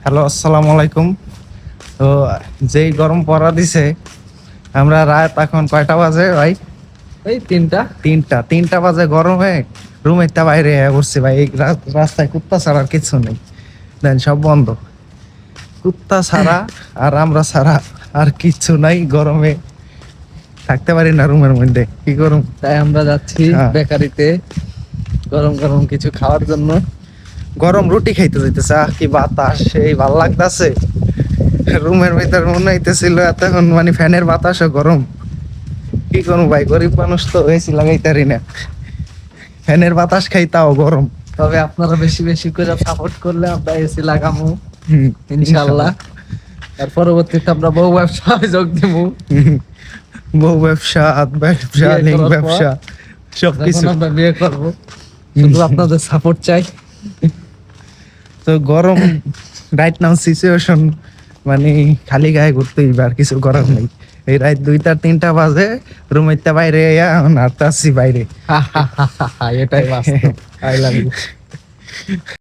Hello, আসসালামু আলাইকুম। তো যেই গরম পড়া দিছে, আমরা রাত এখন কয়টা বাজে ভাই? এই তিনটা। তিনটা বাজে গরমে রুমের তা বাইরে বসছি ভাই। এই রাস্তায় কুত্তা ছাড়া আর কিছু নেই, দেন সব বন্ধ। কুত্তা ছাড়া আর আমরা ছাড়া আর কিচ্ছু নাই। গরমে থাকতে পারি না রুমের মধ্যে, কি গরম। তাই আমরা যাচ্ছি হ্যাঁ। বেকারিতে গরম গরম কিছু খাওয়ার জন্য। গরম রুটি খাইতে যাইতেছে, কি বাতাস, সেই ভাল লাগতেছে। রুমের ভিতর মনে হইতেছিল এতক্ষণ মানে ফ্যানের বাতাসও গরম। কি করবো ভাই, গরিব মানুষ তো এসি লাগাইতারি না, ফ্যানের বাতাস খাই তাও গরম। তবে আপনারা বেশি বেশি করে সাপোর্ট করলে আমরা এসি লাগামু হুম, ইনশাআল্লাহ। আর পরবর্তীতে আমরা বহু ব্যবসায় যোগ দিব। হুম। বউ ব্যবসা, হাত ব্যবসা, বিয়ে লিঙ্ক করার পর ব্যবসা, যখন সবকিছু। আমরা বিয়ে করবো শুধু আপনাদের সাপোর্ট চাই। তো গরম রাইট নাও সিচুয়েশন, মানে খালি গায়ে ঘুরতেই আর কিছু করার নেই। এই রাত 2টা 3টা বাজে রুমের বাইরে এখন হাঁটতে আসছি বাইরে। এটাই বাস্তব। I love you.